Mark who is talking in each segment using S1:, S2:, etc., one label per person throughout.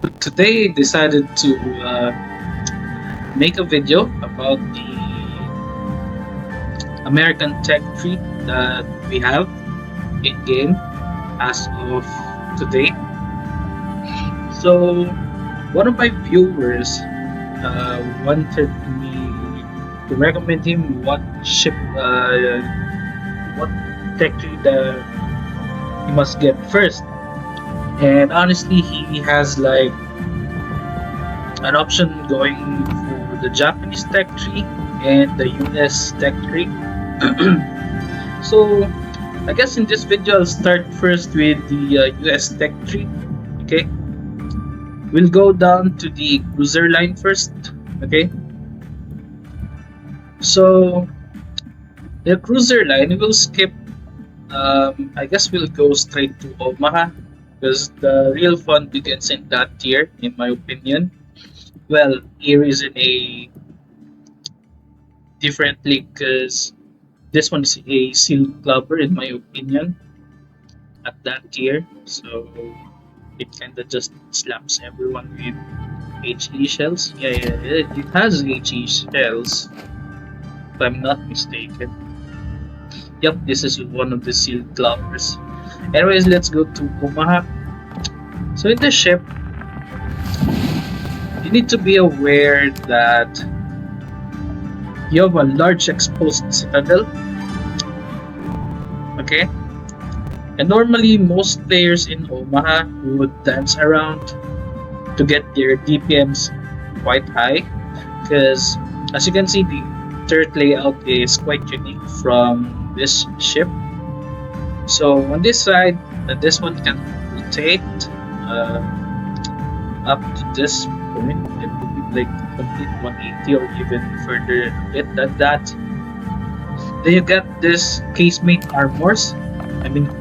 S1: Today decided to make a video about the American tech tree that we have in game as of today. So one of my viewers wanted me to recommend him what tech tree that he must get first. And honestly, he has like an option going for the Japanese tech tree and the US tech tree. So I guess in this video I'll start first with the US tech tree. Okay, we'll go down to the cruiser line first. Okay, so the cruiser line we'll skip. I guess we'll go straight to Omaha because the real fun begins in that tier, in my opinion. Well, here is in a different league because this one is a seal clubber in my opinion at that tier, so it kinda just slaps everyone with HE shells. Yeah, it has HE shells, if I'm not mistaken. Yep, this is one of the seal clubbers. Anyways, let's go to Omaha. So in the ship, you need to be aware that you have a large exposed citadel. Okay, and normally most players in Omaha would dance around to get their DPMs quite high because as you can see the turret layout is quite unique from this ship. So on this side, this one can rotate uh, up to this point. It will be like complete 180 or even further a bit than that. Then you get this casemate armors,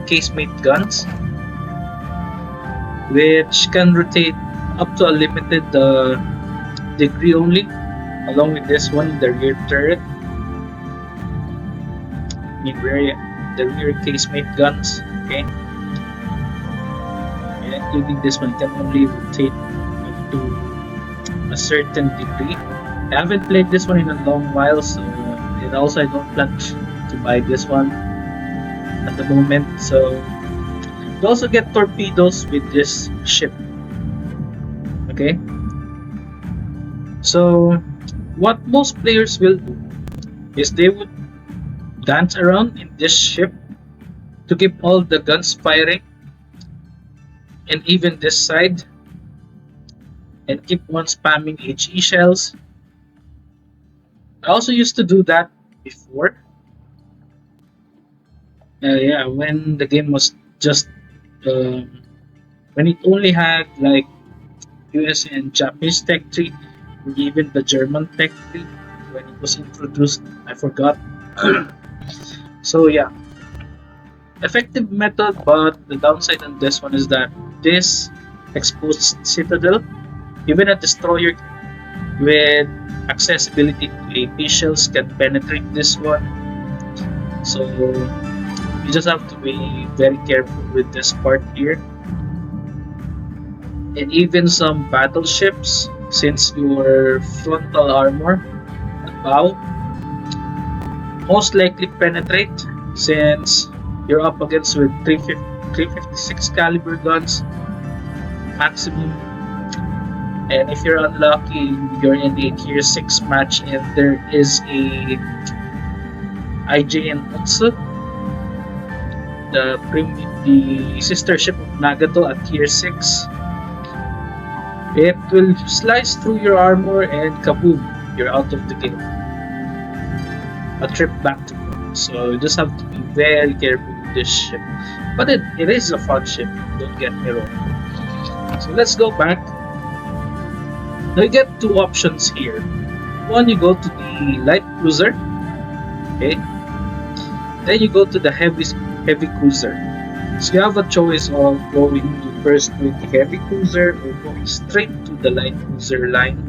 S1: casemate guns, which can rotate up to a limited degree only, along with this one, the rear turret. The rear casemate guns, okay? And including this one can only rotate up to a certain degree. I haven't played this one in a long while, so and also I don't plan to buy this one at the moment. So you also get torpedoes with this ship. Okay. So what most players will do is they would dance around in this ship to keep all the guns firing and even this side and keep on spamming HE shells. I also used to do that before. Yeah, when the game was just when it only had like US and Japanese tech tree, or even the German tech tree when it was introduced. I forgot. So yeah, effective method, but the downside on this one is that this exposed citadel, even a destroyer with accessibility to AP shells can penetrate this one. So you just have to be very careful with this part here. And even some battleships, since your frontal armor, the bow, most likely penetrate since you're up against with 356 caliber guns maximum. And if you're unlucky, you're in a tier 6 match and there is a IJ and Otsu, the sister ship of Nagato at tier 6. It will slice through your armor and kaboom, you're out of the game. A trip back to home. So you just have to be very careful with this ship. But it is a fun ship, don't get me wrong. So let's go back. Now you get two options here. One, you go to the light cruiser. Okay. Then you go to the heavy cruiser. So you have a choice of going first with the heavy cruiser or going straight to the light cruiser line.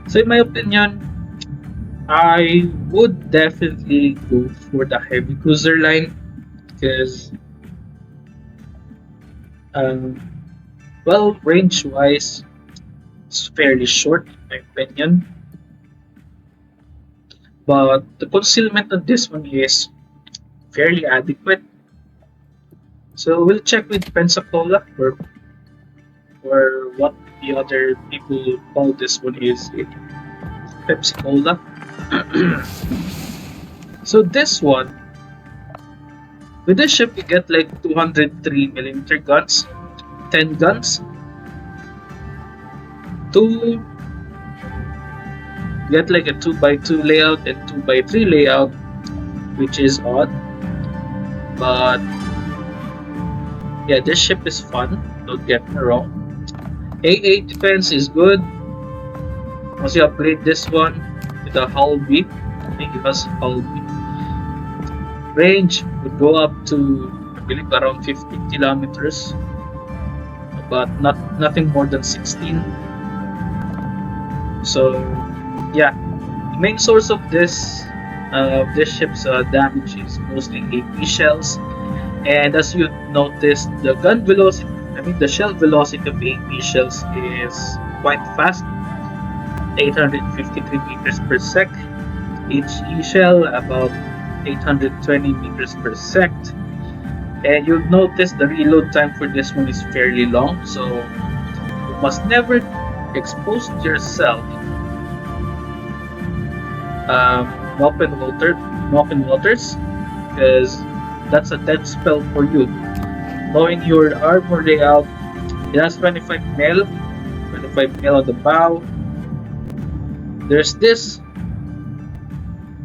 S1: So in my opinion, I would definitely go for the heavy cruiser line because Well, range wise, it's fairly short in my opinion, but the concealment on this one is fairly adequate. So we'll check with Pensacola or what the other people call this one is Pepsi Cola. So this one, with this ship you get like 203 millimeter guns, 10 guns, two get like a 2x2 layout and 2x3 layout, which is odd. But yeah, this ship is fun, don't get me wrong. AA defense is good. Once you upgrade this one with a hull B, I think it has hull B. Range would go up to, I believe, around 50 kilometers, but nothing more than 16. So yeah, the main source of this ship's damage is mostly AP shells, and as you noticed, the gun velocity, I mean the shell velocity of AP shells is quite fast, 853 meters per sec. Each shell about 820 meters per sec, and you'll notice the reload time for this one is fairly long, so you must never expose yourself in open waters, because that's a death spell for you. Knowing your armor layout, it has 25 mil on the bow. There's this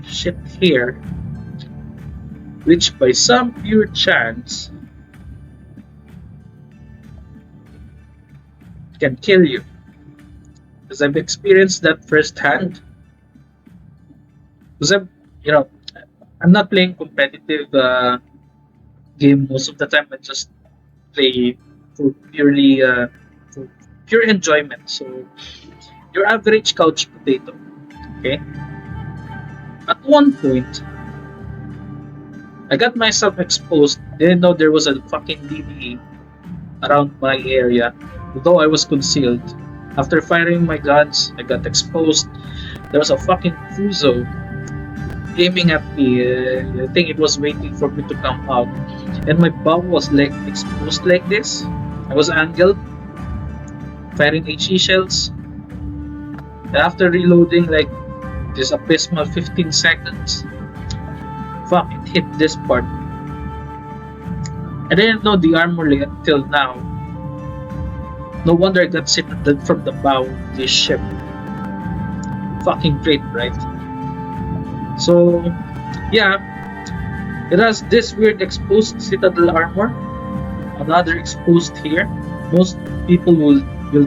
S1: ship here, which by some pure chance can kill you, because I've experienced that firsthand. Because I'm not playing competitive game most of the time. I just play for for pure enjoyment. So your average couch potato, okay? At one point, I got myself exposed. Didn't know there was a fucking DDE around my area, although I was concealed. After firing my guns, I got exposed. There was a fucking Fuso aiming at me. I think it was waiting for me to come out, and my bow was like exposed like this. I was angled, firing HE shells. And after reloading like this abysmal 15 seconds, fuck, it hit this part. I didn't know the armor until now. No wonder I got hit from the bow of this ship. Fucking great, right? So yeah, it has this weird exposed citadel armor, another exposed here. Most people will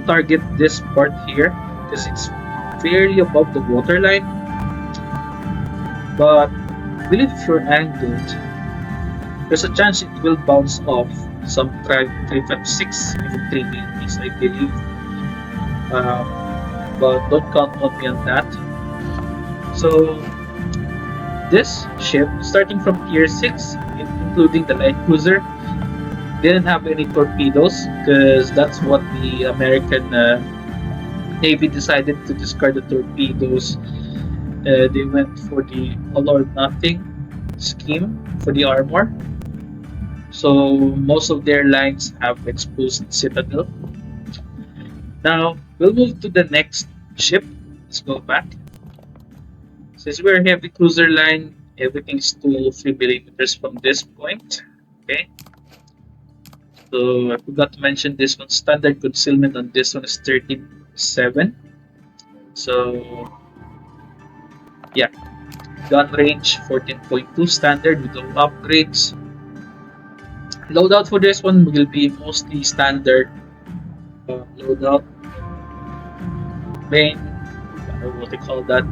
S1: target this part here because it's fairly above the waterline. But I believe if you're angled, there's a chance it will bounce off some 356, even 380s, I believe. But don't count on me on that. So this ship, starting from tier 6, including the light cruiser, didn't have any torpedoes because that's what the American Navy decided to discard the torpedoes. They went for the all or nothing scheme for the armor. So most of their lines have exposed citadel. Now we'll move to the next ship. Let's go back. Since we're heavy cruiser line, everything's 2-3 millimeters from this point. Okay. So I forgot to mention this one. Standard concealment on this one is 37. So yeah, gun range 14.2 standard with no upgrades. Loadout for this one will be mostly standard loadout. Main, what they call that?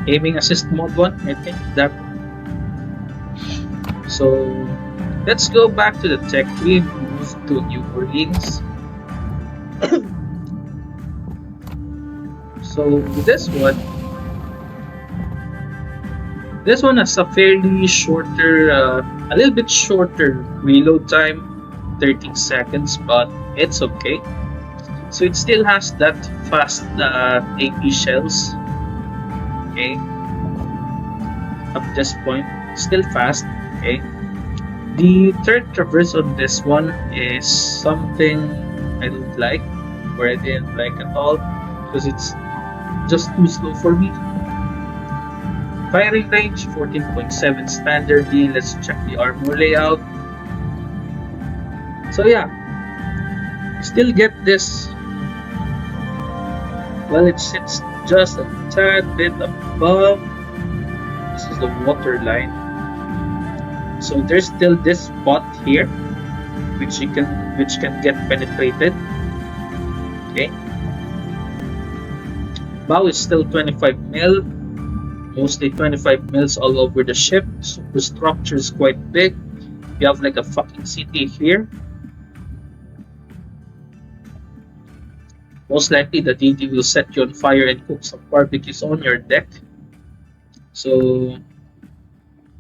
S1: Aiming assist mode 1, I think that. So let's go back to the tech tree, move to New Orleans. So this one has a fairly shorter, a little bit shorter reload time. 13 seconds, but it's okay. So it still has that fast AP shells. Okay, up this point, still fast. Okay, the third traverse on this one is something I don't like, or I didn't like at all, because it's just too slow for me. Firing range 14.7 standard D. Let's check the armor layout. So yeah, still get this. Well, it sits just a tad bit above. This is the water line. So there's still this spot here, which can get penetrated. Okay. Bow is still 25 mil. Mostly 25 mils all over the ship. Superstructure is quite big. You have like a fucking city here. Most likely the DD will set you on fire and cook some barbecues on your deck. So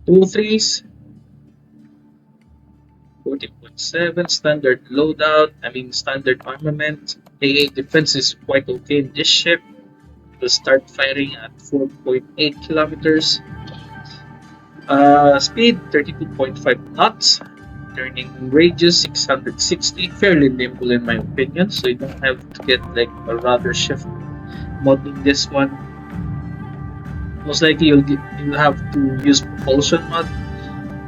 S1: 2-3s, 14.7 standard loadout. Standard armament. AA defense is quite okay in this ship. Will start firing at 4.8 kilometers. Speed 32.5 knots. Turning radius 660. Fairly nimble in my opinion, so you don't have to get like a rudder shift modding this one. Most likely you'll have to use propulsion mod,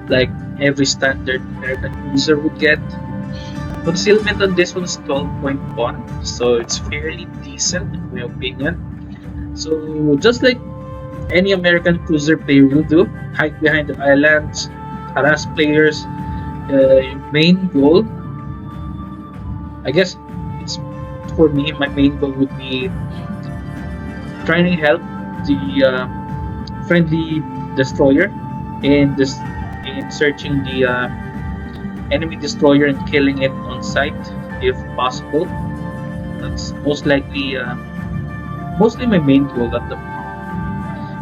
S1: like every standard American user would get. Concealment on this one is 12.1, so it's fairly decent in my opinion. So just like any American cruiser player will do, hide behind the islands, harass players. Your main goal, I guess it's for me, my main goal would be trying to help the friendly destroyer in searching the enemy destroyer and killing it on sight if possible. That's mostly my main goal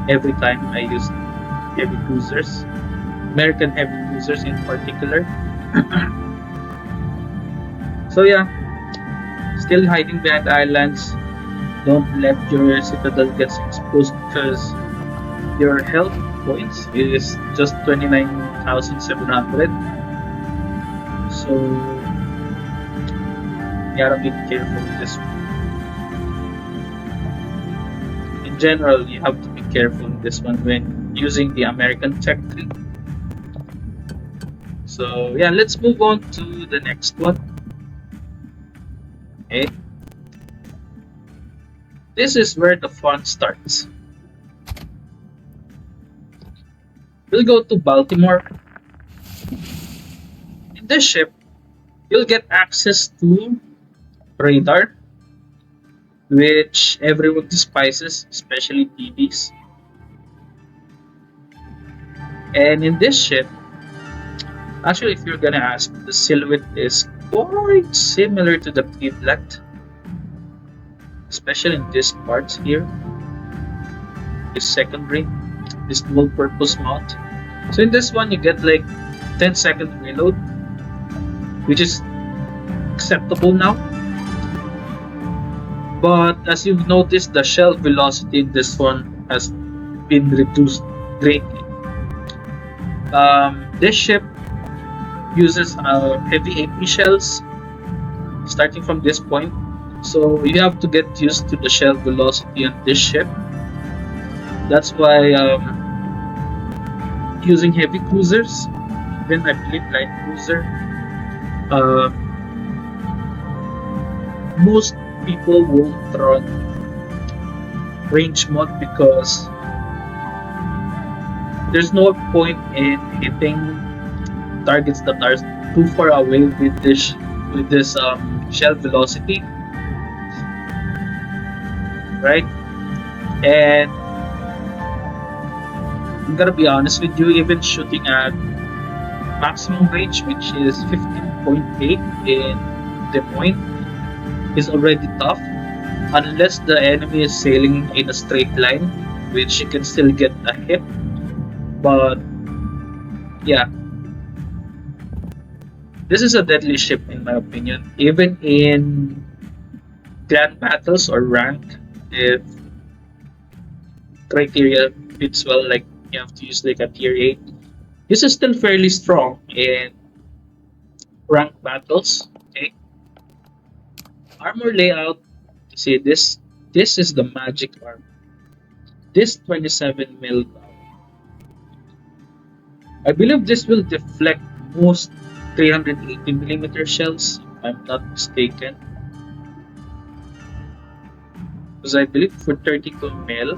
S1: every time I use heavy cruisers, American heavy cruisers in particular. So yeah, still hiding behind islands. Don't let your citadel get exposed because your health points is just 29,700. So you gotta be careful with this one. In general, you have to be careful with this one when using the American tech tree. So yeah, let's move on to the next one. Okay. This is where the fun starts. We'll go to Baltimore. In this ship, you'll get access to radar, which everyone despises, especially DBs. And in this ship, actually, if you're gonna ask, the silhouette is quite similar to the Pidlat, especially in this part here, this secondary, this dual purpose mount. So in this one, you get like 10-second reload, which is acceptable now. But as you've noticed, the shell velocity in this one has been reduced greatly. This ship uses heavy AP shells starting from this point, so you have to get used to the shell velocity on this ship. That's why using heavy cruisers, even I believe light cruiser, most people won't run range mod because there's no point in hitting targets that are too far away with this shell velocity, right? And I'm gonna be honest with you, even shooting at maximum range, which is 15.8 in Des Moines, is already tough unless the enemy is sailing in a straight line, which you can still get a hit. But yeah, This is a deadly ship in my opinion. Even in grand battles or rank, if criteria fits well, like you have to use like a tier 8, this is still fairly strong in rank battles. Okay, armor layout. See this is the magic armor. This 27 mil. I believe this will deflect most 380 millimeter shells, if I'm not mistaken. Because I believe for 32 mil,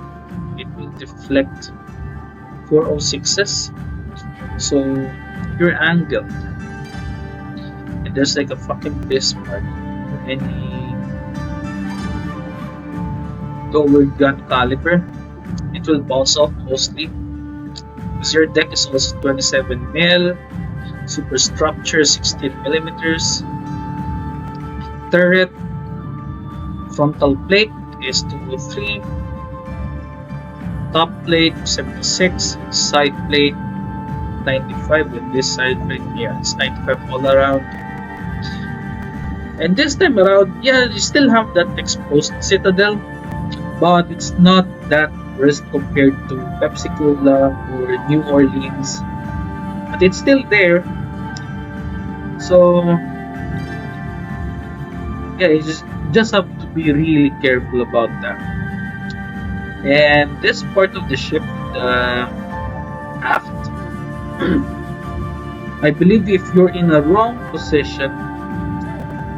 S1: it will deflect 406s. So you're angled. And there's like a fucking piss mark for any lower gun caliber. It will bounce off mostly. Because your deck is also 27 mil, superstructure 16 millimeters, turret frontal plate is 203, top plate 76, side plate 95, and this side plate, yeah, it's 95 all around. And this time around, yeah, you still have that exposed citadel, but it's not that worse compared to Pepsi Cola or New Orleans, but it's still there. So yeah, you just have to be really careful about that. And this part of the ship, the aft, I believe if you're in a wrong position,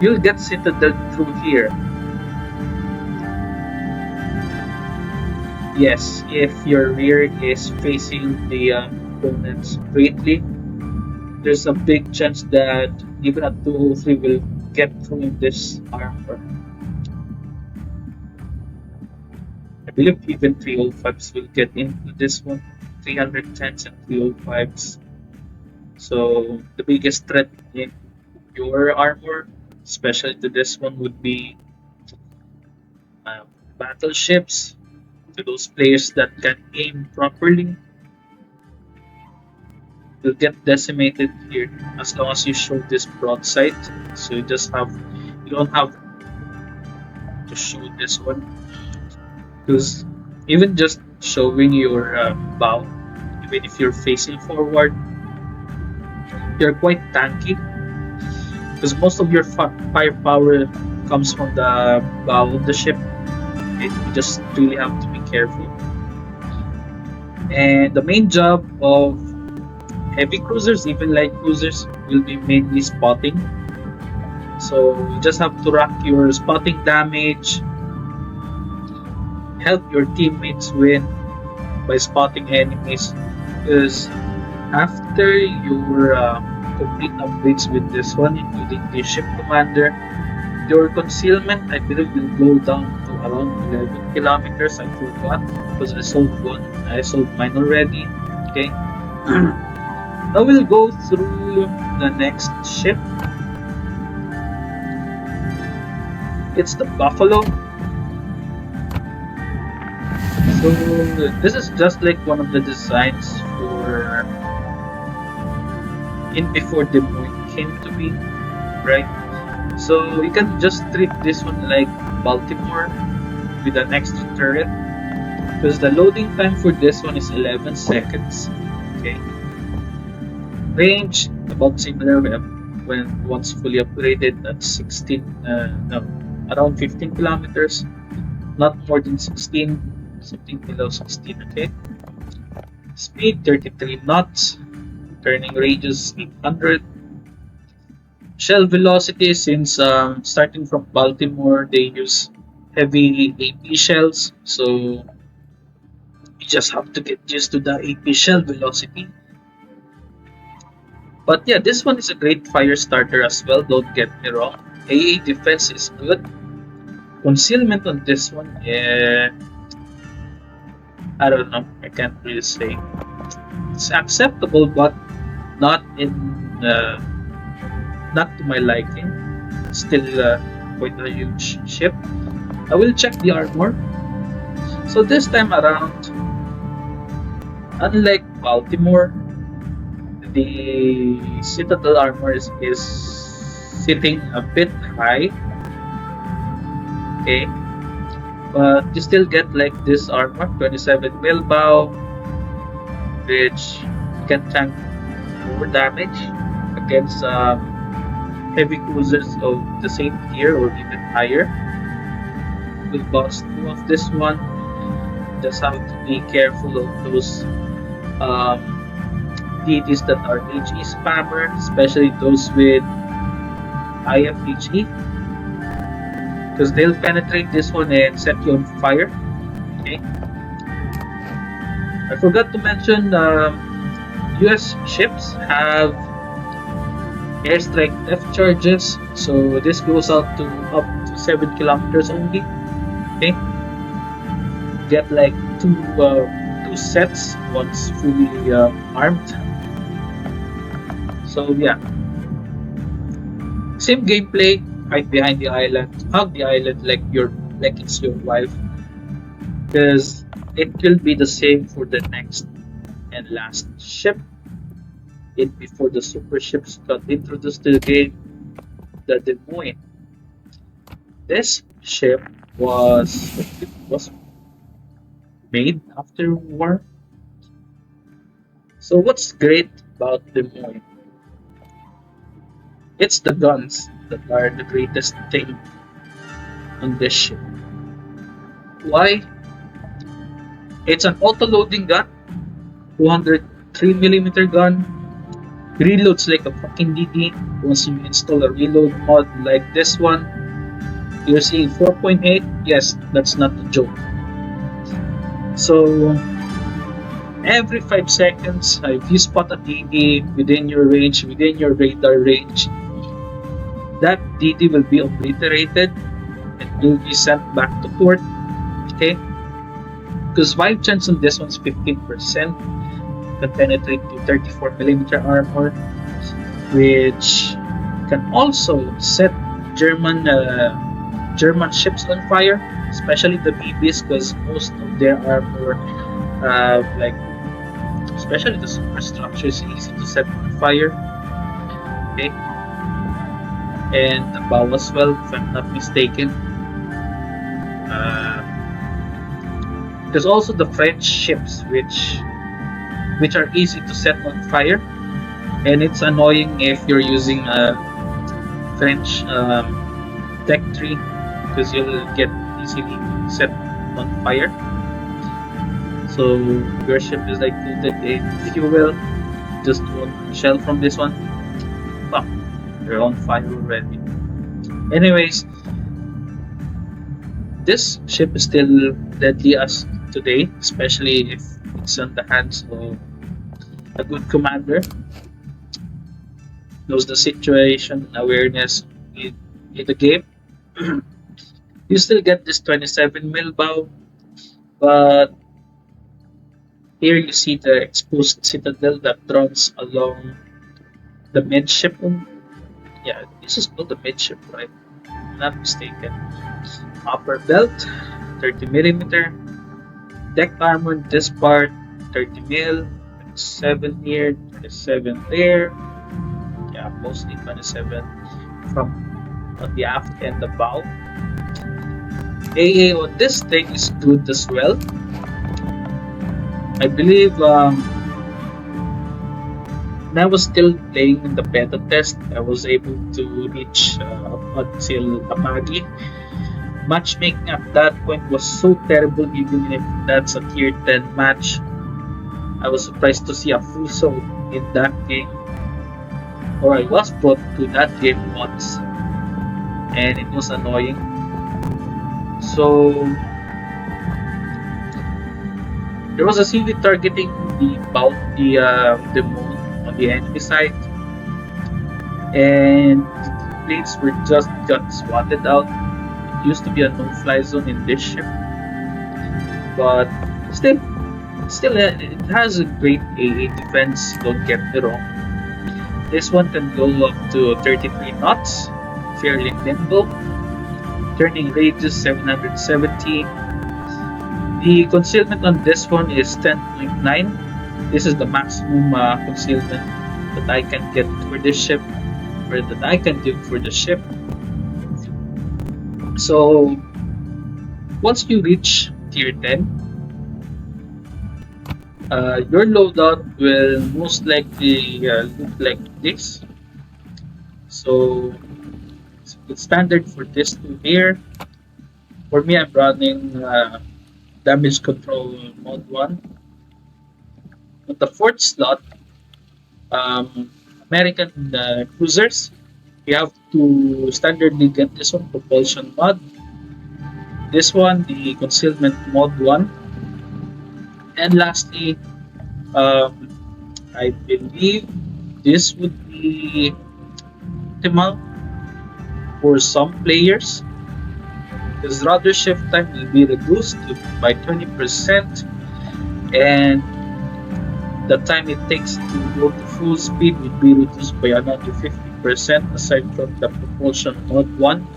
S1: you'll get citadel through here. Yes, if your rear is facing the opponent straightly, there's a big chance that even a 203 will get through this armor. I believe even 305s will get into this one, 310s and 305s. So the biggest threat in your armor, especially to this one, would be battleships. To those players that can aim properly, will get decimated here as long as you show this broadside. So you don't have to show this one, because even just showing your bow, even if you're facing forward, you're quite tanky because most of your firepower comes from the bow of the ship. You just really have to be careful. And the main job of heavy cruisers, even light cruisers, will be mainly spotting. So you just have to rack your spotting damage, help your teammates win by spotting enemies, because after your complete upgrades with this one, including the ship commander, your concealment, I believe, will go down to around 11 kilometers. I forgot because I sold mine already. Okay. Now we'll go through the next ship. It's the Buffalo. So this is just like one of the designs for before the Moon came to be, right? So you can just treat this one like Baltimore with an extra turret, because the loading time for this one is 11 seconds. Okay. Range about similar when once fully upgraded at 16, around 15 kilometers, not more than 16, something below 16. Okay. Speed 33 knots, turning radius 800. Shell velocity, since starting from Baltimore, they use heavy AP shells, so you just have to get used to the AP shell velocity. But yeah, this one is a great fire starter as well, don't get me wrong. AA defense is good. Concealment on this one, yeah, I don't know, I can't really say. It's acceptable, but not to my liking. Still quite a huge ship. I will check the armor. So this time around, unlike Baltimore, The Citadel armor is sitting a bit high, okay, but you still get like this armor, 27 mil bow, which can tank more damage against heavy cruisers of the same tier or even higher. With boss 2 of this one, just have to be careful of those um, deities that are HE spammer, especially those with IFHE, because they'll penetrate this one and set you on fire. Okay. I forgot to mention US ships have airstrike depth charges, so this goes out to up to 7 kilometers only. Okay, get like two sets once fully armed. So yeah, same gameplay. Hide behind the island, hug the island like it's your wife, because it will be the same for the next and last ship. It before the super ships got introduced to the game, the Des Moines. This ship was made after war. So what's great about Des Moines? It's the guns that are the greatest thing on this ship. Why? It's an auto-loading gun, 203mm gun, reloads like a fucking DD. Once you install a reload mod like this one, you're seeing 4.8. Yes, that's not a joke. So every 5 seconds, if you spot a DD within your range, within your radar range, that DD will be obliterated and will be sent back to port. Okay? Because 5 chance on this one's 15%. Can penetrate to 34mm armor, which can also set German ships on fire, especially the BBs, because most of their armor, like especially the superstructure, is easy to set on fire. Okay, and the bow as well, if I'm not mistaken. There's also the French ships, which are easy to set on fire, and it's annoying if you're using a French tech tree, because you'll get easily set on fire. So your ship is like tilted in fuel, just one shell from this one, oh, you're on fire already. Anyways, this ship is still deadly as today, especially if it's on the hands of a good commander. Knows the situation, awareness in the game. You still get this 27mm bow, but here you see the exposed citadel that runs along the midship. Yeah, this is called the midship, right? If I'm not mistaken. Upper belt, 30mm. Deck armor, this part, 30mm. 7 here, 27 there. Yeah, mostly 27 from on the aft and the bow. AA on this thing is good as well. I believe when I was still playing in the beta test, I was able to reach up until Amagi. Matchmaking at that point was so terrible, even if that's a tier 10 match. I was surprised to see a Fuso in that game, or I was brought to that game once, and it was annoying. So there was a CV targeting the moon on the enemy side, and the planes were just got swatted out. It used to be a no-fly zone in this ship, but still it has a great AA defense, don't get me wrong. This one can go up to 33 knots, fairly nimble, turning radius 770. The concealment on this one is 10.9. This is the maximum concealment that I can get for this ship, or that I can do for the ship. So once you reach tier 10, your loadout will most likely look like this. So it's standard for this two here. For me, I'm running damage control mode 1. On the fourth slot, um, American cruisers, you have to standardly get this one, propulsion mod. This one, the concealment mode 1. And lastly, um, I believe this would be optimal for some players because rudder shift time will be reduced by 20%, and the time it takes to go to full speed will be reduced by another 50% aside from the propulsion mode 1.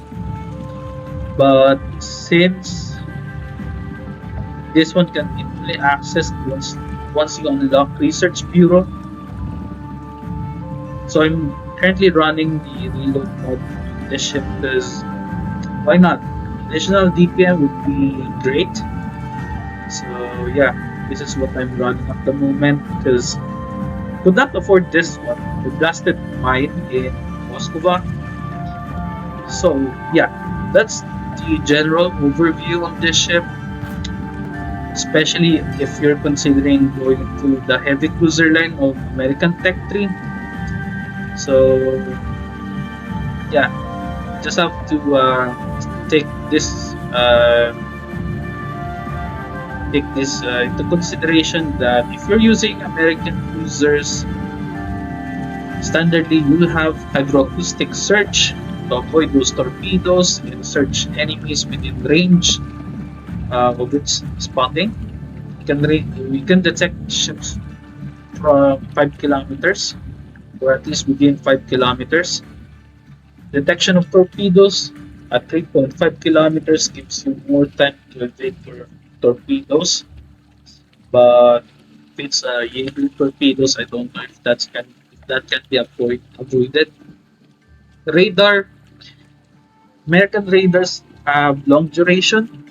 S1: But since this one can be only accessed once you unlock Research Bureau, so I'm currently running the reload mode on this ship because why not? Additional DPM would be great. So yeah, this is what I'm running at the moment because could not afford this one. I blasted mine in Moscow. So yeah, that's the general overview on this ship, especially if you're considering going to the heavy cruiser line of American Tech 3. So yeah, just have to take this into consideration that if you're using American cruisers, standardly you'll have hydroacoustic search to avoid those torpedoes and search enemies within range of its spotting. We can detect ships from 5 kilometers or at least within 5 kilometers. Detection of torpedoes at 3.5 kilometers gives you more time to evade torpedoes. But if it's Jaeger torpedoes, I don't know if that can be avoided. Radar. American radars have long duration.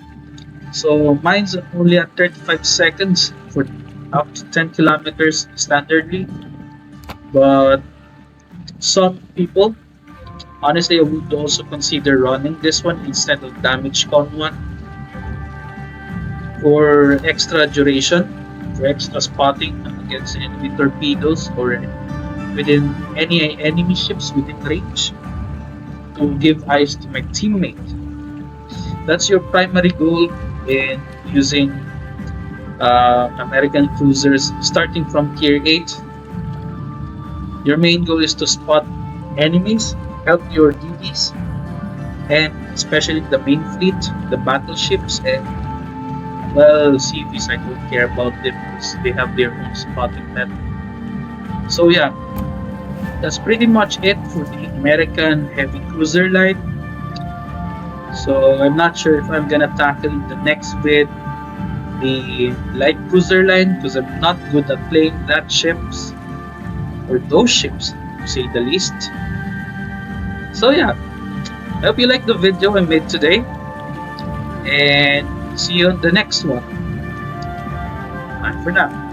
S1: So mine's only at 35 seconds for up to 10 kilometers standardly. But some people, honestly, I would also consider running this one instead of damage con 1 for extra duration, for extra spotting against enemy torpedoes or within any enemy ships within range to give eyes to my teammate. That's your primary goal in using American cruisers starting from tier 8. Your main goal is to spot enemies, help your DDs, and especially the main fleet, the battleships, and well, CVs, I don't care about them because they have their own spotting method. So yeah, that's pretty much it for the American heavy cruiser line. So I'm not sure if I'm gonna tackle the next vid the light cruiser line because I'm not good at playing that ships or those ships to say the least. So yeah, I hope you like the video I made today and see you on the next one. Bye for now.